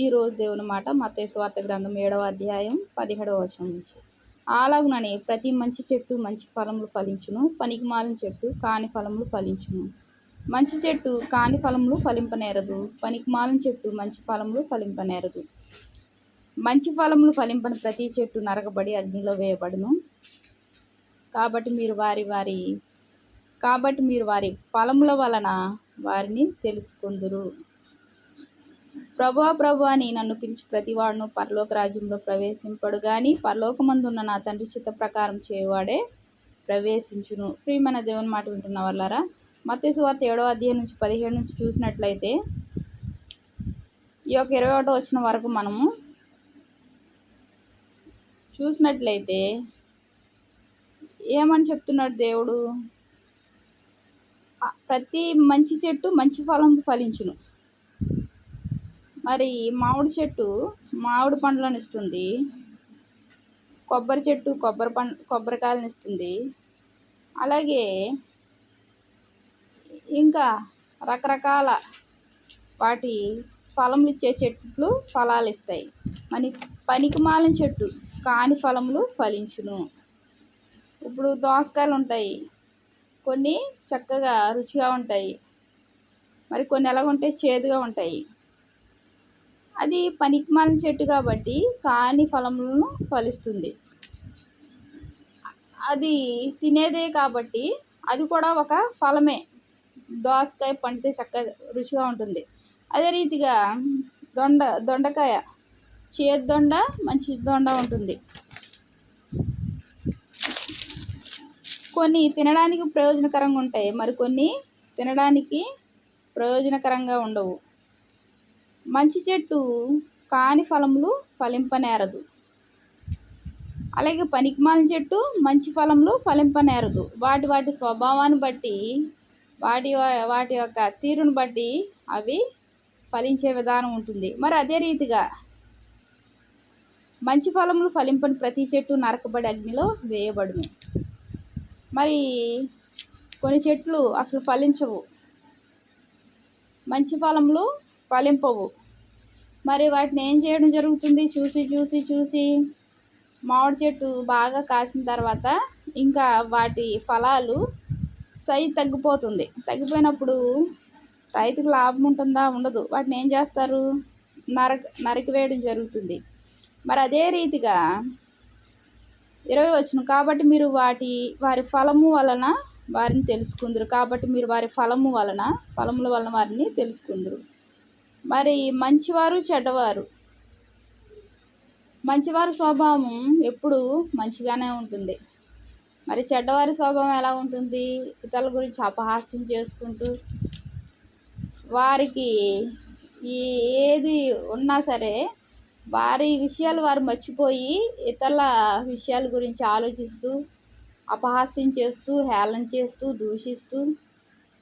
ఈరోజు దేవుని మాట మత్తయి సువార్త గ్రంథం 7వ అధ్యాయం 17వ వచనం నుంచి. అలాగుననే ప్రతి మంచి చెట్టు మంచి ఫలములు ఫలించును, పనికిమాలిన చెట్టు కాని ఫలములు ఫలించును. మంచి చెట్టు కాని ఫలములు ఫలింపనేరదు, పనికిమాలిన చెట్టు మంచి ఫలములు ఫలింపనేరదు. మంచి ఫలములు ఫలింపని ప్రతి చెట్టు నరకబడి అగ్నిలో వేయబడును. కాబట్టి మీరు వారి ఫలముల వలన వారిని తెలుసుకొందురు. ప్రభువా ప్రభువా అని నన్ను పిలిచి ప్రతివాడును పరలోక రాజ్యంలో ప్రవేశింపడు గాని పరలోకమందున్న నా తండ్రి చిత్త ప్రకారం చేయవాడే ప్రవేశించును. ప్రియమైన దేవుని మాట వింటున్న వాళ్ళారా, మత్తయి సువార్త 7వ అధ్యాయం నుంచి 17 నుంచి చూసినట్లయితే ఈ యొక్క 21వ వచనం వరకు మనము చూసినట్లయితే ఏమని చెప్తున్నాడు దేవుడు? ప్రతి మంచి చెట్టు మంచి ఫలం ఫలించును. మరి మామిడి చెట్టు మామిడి పండ్లను ఇస్తుంది, కొబ్బరి చెట్టు కొబ్బరికాయలను ఇస్తుంది, అలాగే ఇంకా రకరకాల వాటి ఫలములు ఇచ్చే చెట్లు ఫలాలు ఇస్తాయి. పనికిమాలిన చెట్టు కాని ఫలములు ఫలించును. ఇప్పుడు దోసకాయలు ఉంటాయి, కొన్ని చక్కగా రుచిగా ఉంటాయి, మరి కొన్ని ఎలాగుంటాయి, చేదుగా ఉంటాయి. అది పనికిమాలిన చెట్టు కాబట్టి కాని ఫలములను ఫలిస్తుంది. అది తినేదే కాబట్టి అది కూడా ఒక ఫలమే. దోసకాయ పండితే చక్కగా రుచిగా ఉంటుంది. అదే రీతిగా దొండకాయ చేదు దొండ మంచి దొండ ఉంటుంది. కొన్ని తినడానికి ప్రయోజనకరంగా ఉంటాయి, మరికొన్ని తినడానికి ప్రయోజనకరంగా ఉండవు. మంచి చెట్టు కాని ఫలములు ఫలింపనేరదు, అలాగే పనికిమాలిన చెట్టు మంచి ఫలములు ఫలింపనేరదు. వాటి స్వభావాన్ని బట్టి వాటి యొక్క తీరును బట్టి అవి ఫలించే విధానం ఉంటుంది. మరి అదే రీతిగా మంచి ఫలములు ఫలింపని ప్రతి చెట్టు నరకబడి అగ్నిలో వేయబడును. మరి కొన్ని చెట్లు అసలు ఫలించవు, మంచి ఫలములు ఫలింపవు. మరి వాటిని ఏం చేయడం జరుగుతుంది? చూసి మామిడి చెట్టు బాగా కాసిన తర్వాత ఇంకా వాటి ఫలాలు తగ్గిపోయినప్పుడు రైతుకు లాభం ఉంటుందా? ఉండదు. వాటిని ఏం చేస్తారు? నరికివేయడం జరుగుతుంది. మరి అదే రీతిగా 20వ వచనం, కాబట్టి మీరు వారి ఫలము వలన వారిని తెలుసుకుందరు. కాబట్టి మీరు వారి ఫలముల వలన వారిని తెలుసుకుందరు. మరి మంచివారి స్వభావం ఎప్పుడు మంచిగానే ఉంటుంది. మరి చెడ్డవారి స్వభావం ఎలా ఉంటుంది? ఇతరుల గురించి అపహాస్యం చేసుకుంటూ, వారికి ఏది ఉన్నా సరే వారి విషయాలు వారు మర్చిపోయి ఇతరుల విషయాల గురించి ఆలోచిస్తూ, అపహాస్యం చేస్తూ, హేళన చేస్తూ, దూషిస్తూ,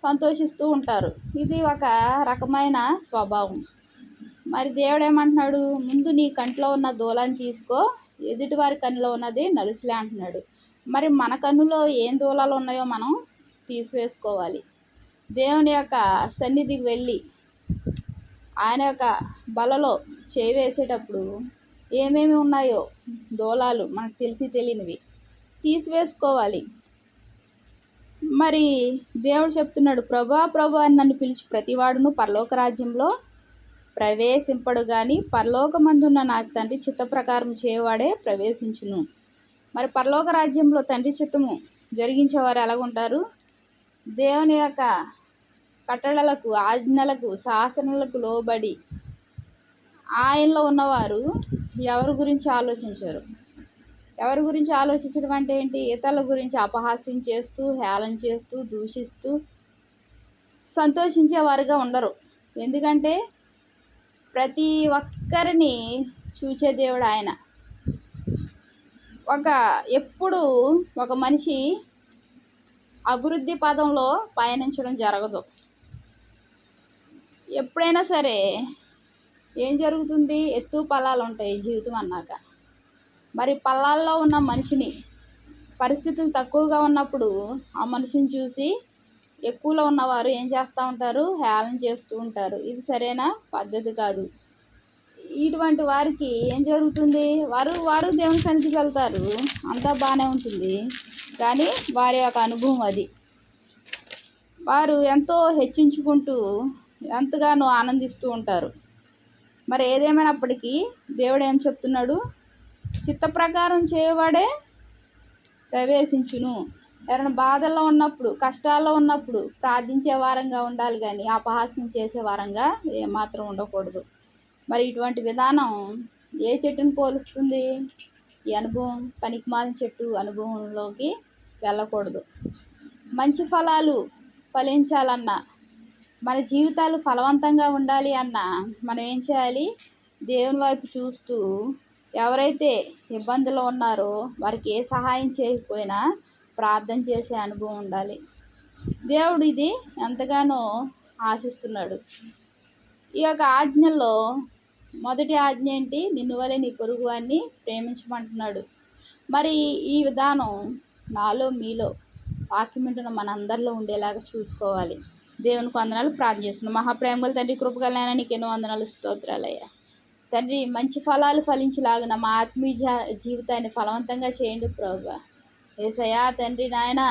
సంతోషిస్తూ ఉంటారు. ఇది ఒక రకమైన స్వభావం. మరి దేవుడు ఏమంటున్నాడు? ముందు నీ కంట్లో ఉన్న దూలాన్ని తీసుకో, ఎదుటివారి కన్నులో ఉన్నది నలుసులే అంటున్నాడు. మరి మన కన్నులో ఏం దూలాలు ఉన్నాయో మనం తీసివేసుకోవాలి. దేవుని యొక్క సన్నిధికి వెళ్ళి ఆయన యొక్క బలలో చేయి వేసేటప్పుడు ఏమేమి ఉన్నాయో దూలాలు మనకు తెలియనివి తీసివేసుకోవాలి. మరి దేవుడు చెప్తున్నాడు, ప్రభువా ప్రభువా అని నన్ను పిలిచి ప్రతివాడును పరలోక రాజ్యంలో ప్రవేశింపడు గాని పరలోకమందున్న నా తండ్రి చిత్త ప్రకారం చేయవాడే ప్రవేశించును. మరి పరలోక రాజ్యంలో తండ్రి చిత్తము జరిగించేవారు ఎలాగుంటారు? దేవుని యొక్క కట్టడలకు, ఆజ్ఞలకు, శాసనలకు లోబడి ఆయనలో ఉన్నవారు ఎవరి గురించి ఆలోచించరు. ఎవరి గురించి ఆలోచించడం అంటే ఏంటి? ఇతరుల గురించి అపహాస్యం చేస్తూ, హేళన చేస్తూ, దూషిస్తూ సంతోషించేవారుగా ఉండరు. ఎందుకంటే ప్రతి ఒక్కరిని చూచే దేవుడు ఆయన. ఎప్పుడు ఒక మనిషి అభివృద్ధి పదంలో పయనించడం జరగదు. ఎప్పుడైనా సరే ఏం జరుగుతుంది? ఎత్తు పల్లాలు ఉంటాయి జీవితం అన్నాక. మరి పల్లాల్లో ఉన్న మనిషిని పరిస్థితులు తక్కువగా ఉన్నప్పుడు ఆ మనిషిని చూసి ఎక్కువలో ఉన్నవారు ఏం చేస్తూ ఉంటారు? హేళన చేస్తూ ఉంటారు. ఇది సరైన పద్ధతి కాదు. ఇటువంటి వారికి ఏం జరుగుతుంది? వారు దేవుని సన్నిధికి వెళ్తారు, అంతా బాగానే ఉంటుంది. కానీ వారి యొక్క అనుభవం అది. వారు ఎంతో హెచ్చించుకుంటూ ఎంతగానో ఆనందిస్తూ ఉంటారు. మరి ఏదేమైనప్పటికీ దేవుడు ఏం చెప్తున్నాడు? చిత్త ప్రకారం చేయవాడే ప్రవేశించును. ఎవరైనా బాధల్లో ఉన్నప్పుడు, కష్టాల్లో ఉన్నప్పుడు ప్రార్థించే వారంగా ఉండాలి, కానీ అపహాస్యం చేసే వారంగా ఏమాత్రం ఉండకూడదు. మరి ఇటువంటి విధానం ఏ చెట్టుని పోలుస్తుంది? ఈ అనుభవం పనికిమాలిన చెట్టు అనుభవంలోకి వెళ్ళకూడదు. మంచి ఫలాలు ఫలించాలన్నా, మన జీవితాలు ఫలవంతంగా ఉండాలి అన్నా మనం ఏం చేయాలి? దేవుని వైపు చూస్తూ ఎవరైతే ఇబ్బందులు ఉన్నారో వారికి ఏ సహాయం చేయకపోయినా ప్రార్థన చేసే అనుభవం ఉండాలి. దేవుడు ఇది ఎంతగానో ఆశిస్తున్నాడు. ఈ యొక్క ఆజ్ఞల్లో మొదటి ఆజ్ఞ ఏంటి? నిన్ను వలె నీ పొరుగు వారిని ప్రేమించమంటున్నాడు. మరి ఈ విధానం నాలో మీలో వాక్యం వింటున్న మనందరిలో ఉండేలాగా చూసుకోవాలి. దేవునికి వందనాలు. ప్రార్థన చేస్తున్నాం. మహాప్రేమగల తండ్రి, కృపగలైనా నీకు ఎన్నో వందనాలు, స్తోత్రాలయ్యా. తండ్రి, మంచి ఫలాలు ఫలించలాగిన మా ఆత్మీయ జీవితాన్ని ఫలవంతంగా చేయండి ప్రభువా. యేసయ్యా తండ్రి నాయన,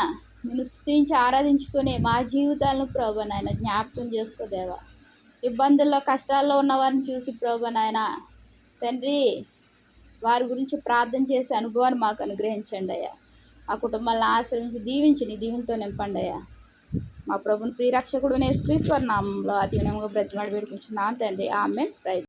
నిన్ను స్తుతించి ఆరాధించుకునే మా జీవితాలను ప్రభువా నాయన జ్ఞాపకం చేసుకోదేవా. ఇబ్బందుల్లో కష్టాల్లో ఉన్న వారిని చూసి ప్రభువా నాయన తండ్రి, వారి గురించి ప్రార్థన చేసే అనుభవాన్ని మాకు అనుగ్రహించండి అయ్యా. ఆ కుటుంబాలను ఆశ్రయించి దీవించి నీ దీవెనతో నింపండి అయ్యా. మా ప్రభుని ప్రియరక్షకుడు యేసుక్రీస్తు వారి నామంలో అతి వినయంగా బ్రతిమాడి వేడుకుంటున్నాను తండ్రి. ఆమేన్.